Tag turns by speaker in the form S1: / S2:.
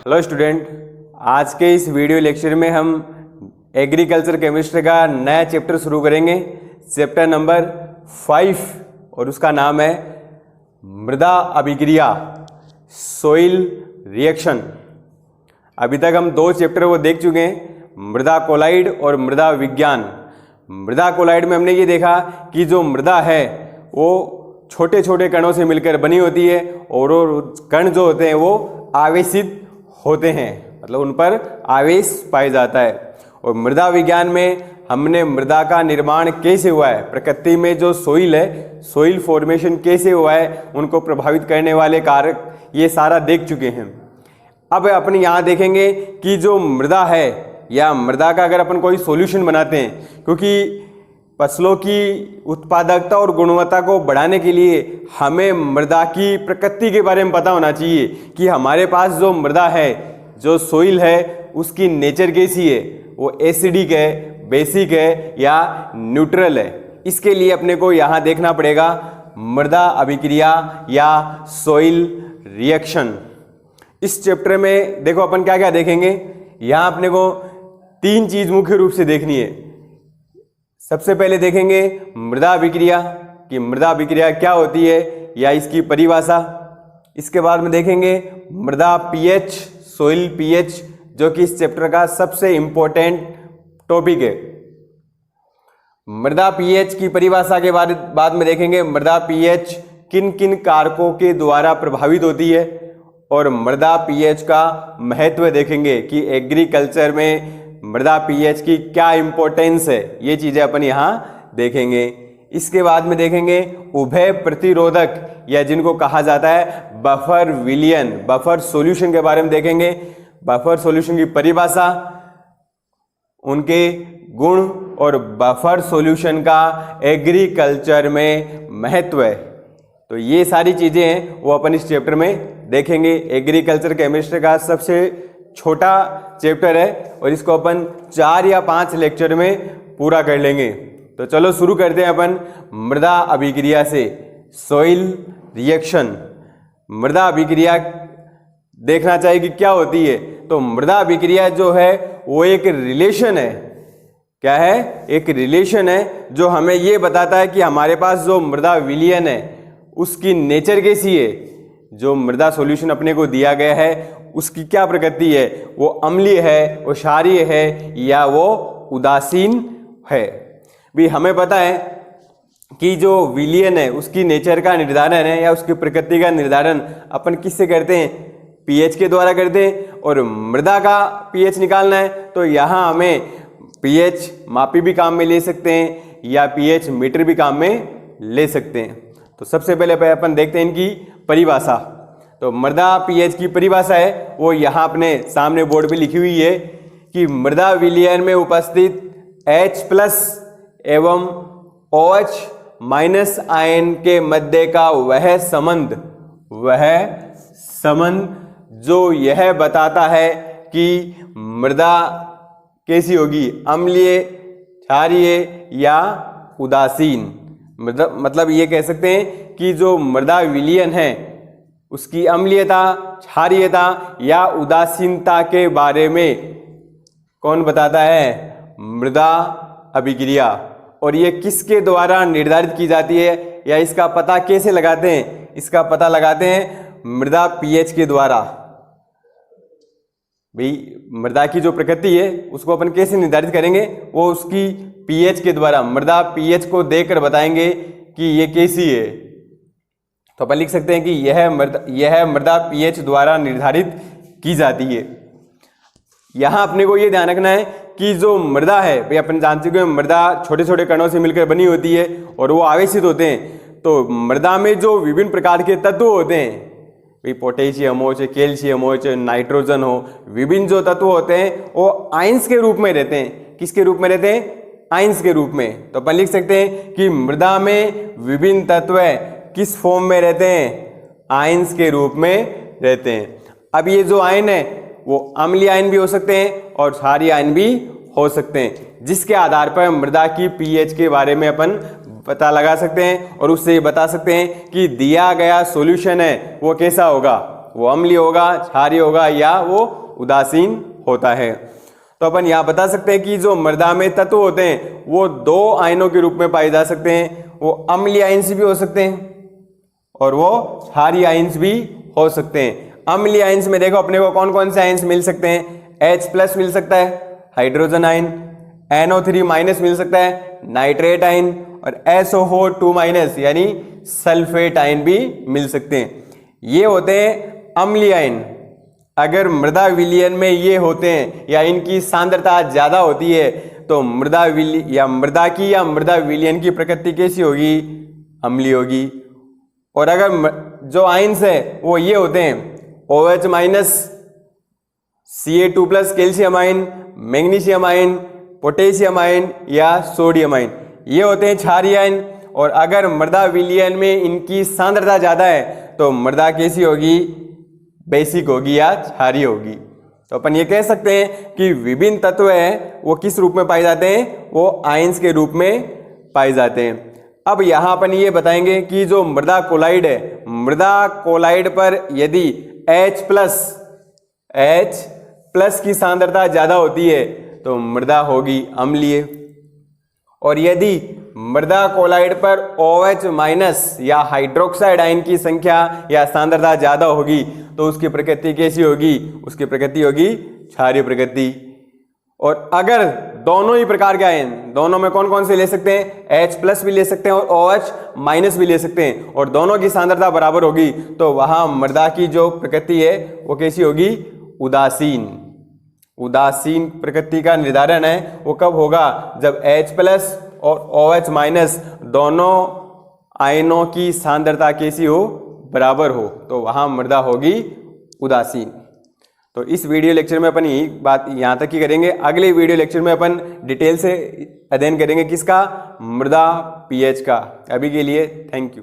S1: Hello student, आज के इस वीडियो लेक्चर में हम एग्रीकल्चर केमिस्ट्री का नया चैप्टर शुरू करेंगे, चैप्टर नंबर 5, और उसका नाम है मृदा अभिक्रिया, सोइल रिएक्शन। अभी तक हम 2 चैप्टर वो देख चुके हैं, मृदा कोलाइड और मृदा विज्ञान। मृदा कोलाइड में हमने ये देखा कि जो मृदा है वो छोटे छोटे कणों से मिलकर बनी होती है और वो कण जो होते हैं वो आवेशित होते हैं, मतलब उन पर आवेश पाया जाता है। और मृदा विज्ञान में हमने मृदा का निर्माण कैसे हुआ है, प्रकृति में जो सोइल है, सोइल फॉर्मेशन कैसे हुआ है, उनको प्रभावित करने वाले कारक, ये सारा देख चुके हैं। अब अपन यहाँ देखेंगे कि जो मृदा है या मृदा का अगर अपन कोई सॉल्यूशन बनाते हैं, क्योंकि फसलों की उत्पादकता और गुणवत्ता को बढ़ाने के लिए हमें मृदा की प्रकृति के बारे में पता होना चाहिए कि हमारे पास जो मृदा है, जो सोइल है, उसकी नेचर कैसी है, वो एसिडिक है, बेसिक है या न्यूट्रल है। इसके लिए अपने को यहाँ देखना पड़ेगा मृदा अभिक्रिया या सोइल रिएक्शन। इस चैप्टर में देखो अपन क्या क्या देखेंगे। यहाँ अपने को 3 चीज मुख्य रूप से देखनी है। सबसे पहले देखेंगे मृदा अभिक्रिया कि मृदा अभिक्रिया क्या होती है या इसकी परिभाषा। इसके बाद में देखेंगे मृदा पीएच, सोइल पीएच, जो कि इस चैप्टर का सबसे इंपॉर्टेंट टॉपिक है। मृदा पीएच की परिभाषा के बाद में देखेंगे मृदा पीएच किन किन कारकों के द्वारा प्रभावित होती है, और मृदा पीएच का महत्व देखेंगे कि एग्रीकल्चर में मृदा पीएच की क्या इंपॉर्टेंस है, ये चीजें अपन यहाँ देखेंगे। इसके बाद में देखेंगे उभय प्रतिरोधक या जिनको कहा जाता है बफर विलियन, बफर सॉल्यूशन के बारे में देखेंगे। बफर सॉल्यूशन की परिभाषा, उनके गुण और बफर सॉल्यूशन का एग्रीकल्चर में महत्व है। तो ये सारी चीजें हैं वो अपन इस चैप्टर में देखेंगे। एग्रीकल्चर केमिस्ट्री का सबसे छोटा चैप्टर है और इसको अपन 4 या 5 लेक्चर में पूरा कर लेंगे। तो चलो शुरू करते हैं अपन मृदा अभिक्रिया से, सोइल रिएक्शन। मृदा अभिक्रिया देखना चाहिए कि क्या होती है। तो मृदा अभिक्रिया जो है वो एक रिलेशन है। क्या है? एक रिलेशन है जो हमें ये बताता है कि हमारे पास जो मृदा विलयन है उसकी नेचर कैसी है। जो मृदा सॉल्यूशन अपने को दिया गया है उसकी क्या प्रकृति है, वो अम्लीय है, वो क्षारीय है या वो उदासीन है। भी हमें पता है कि जो विलयन है उसकी नेचर का निर्धारण है या उसकी प्रकृति का निर्धारण अपन किससे करते हैं, पीएच के द्वारा करते हैं। और मृदा का पीएच निकालना है तो यहाँ हमें पीएच मापी भी काम में ले सकते हैं या पीएच मीटर भी काम में ले सकते हैं। तो सबसे पहले अपन देखते हैं इनकी परिभाषा। तो मृदा पीएच की परिभाषा है वो यहाँ अपने सामने बोर्ड पे लिखी हुई है कि मृदा विलयन में उपस्थित H+ एवं OH- आयन के मध्य का वह संबंध जो यह बताता है कि मृदा कैसी होगी, अम्लीय, क्षारीय या उदासीन। मतलब ये कह सकते हैं कि जो मृदा विलयन है उसकी अम्लीयता, क्षारीयता या उदासीनता के बारे में कौन बताता है, मृदा अभिक्रिया। और ये किसके द्वारा निर्धारित की जाती है या इसका पता कैसे लगाते हैं, इसका पता लगाते हैं मृदा पीएच के द्वारा। भाई मृदा की जो प्रकृति है उसको अपन कैसे निर्धारित करेंगे, वो उसकी पीएच के द्वारा, मृदा पीएच को देखकर बताएंगे कि ये कैसी है। तो अपन लिख सकते हैं कि यह मृदा पीएच द्वारा निर्धारित की जाती है। यहाँ अपने को ये ध्यान रखना है कि जो मृदा है, भाई अपन जान चुके हैं मृदा छोटे छोटे कणों से मिलकर बनी होती है और वो आवेशित होते हैं। तो मृदा में जो विभिन्न प्रकार के तत्व होते हैं, भाई पोटेशियम हो, चाहे कैल्शियम हो, चाहे नाइट्रोजन हो, विभिन्न जो तत्व होते हैं वो आयंस के रूप में रहते हैं। किसके रूप में रहते हैं? आयंस के रूप में। तो अपन लिख सकते हैं कि मृदा में विभिन्न तत्व किस फॉर्म में रहते हैं, आयंस के रूप में रहते हैं। अब ये जो आयन है वो अम्लीय आयन भी हो सकते हैं और क्षारीय आयन भी हो सकते हैं, जिसके आधार पर मृदा की पीएच के बारे में अपन पता लगा सकते हैं और उससे ये बता सकते हैं कि दिया गया सॉल्यूशन है वो कैसा होगा। वो अम्लीय होगा, क्षारीय होगा या वो उदासीन होता है। तो अपन यहाँ बता सकते हैं कि जो मृदा में तत्व होते हैं वो दो आयनों के रूप में पाए जा सकते हैं। वो अम्लीय आयन्स भी हो सकते हैं और वो क्षारीय आयन्स भी हो सकते हैं। अम्लीय आयन्स में देखो अपने को कौन कौन से आयन्स मिल सकते हैं? H+ मिल सकता है, हाइड्रोजन आयन, NO3- मिल सकता है, नाइट्रेट आयन, और SOO2- यानी सल्फेट आयन भी मिल सकते हैं। ये होते हैं अम्लीय आयन। अगर मृदा विलयन में ये होते हैं या इनकी सांद्रता ज्यादा होती है तो मृदा विलयन की प्रकृति कैसी होगी? अम्लीय होगी। और अगर जो आयन्स है वो ये होते हैं OH-, Ca2+ calcium ion, magnesium ion, potassium ion या सोडियम आयन, ये होते हैं क्षारीय आयन। और अगर मृदा विलयन में इनकी सांद्रता ज्यादा है तो मृदा कैसी होगी? बेसिक होगी या क्षारीय होगी। तो अपन ये कह सकते हैं कि विभिन्न तत्व हैं वो किस रूप में पाए जाते हैं? वो आयन्स के रूप में पाए जाते हैं। अब यहाँ अपन ये बताएंगे कि जो मृदा कोलाइड है, मृदा कोलाइड पर यदि H+ की सांद्रता ज्यादा होती है तो मृदा होगी अम्लीय। और यदि मृदा कोलाइड पर OH- या हाइड्रोक्साइड आयन की संख्या या सांद्रता ज्यादा होगी तो उसकी प्रकृति कैसी होगी? उसकी प्रकृति होगी क्षारीय प्रकृति। और अगर दोनों ही प्रकार के आयन, दोनों में कौन कौन से ले सकते हैं? H+ भी ले सकते हैं और OH- भी ले सकते हैं, और दोनों की सांद्रता बराबर होगी तो वहां मृदा की जो प्रकृति है वो कैसी होगी? उदासीन। उदासीन प्रकृति का निर्धारण है वो कब होगा? जब H+ और OH- दोनों आयनों की सांद्रता कैसी हो? बराबर हो, तो वहां मृदा होगी उदासीन। तो इस वीडियो लेक्चर में अपन यही बात यहाँ तक ही करेंगे। अगले वीडियो लेक्चर में अपन डिटेल से अध्ययन करेंगे किसका? मृदा pH का। अभी के लिए थैंक यू।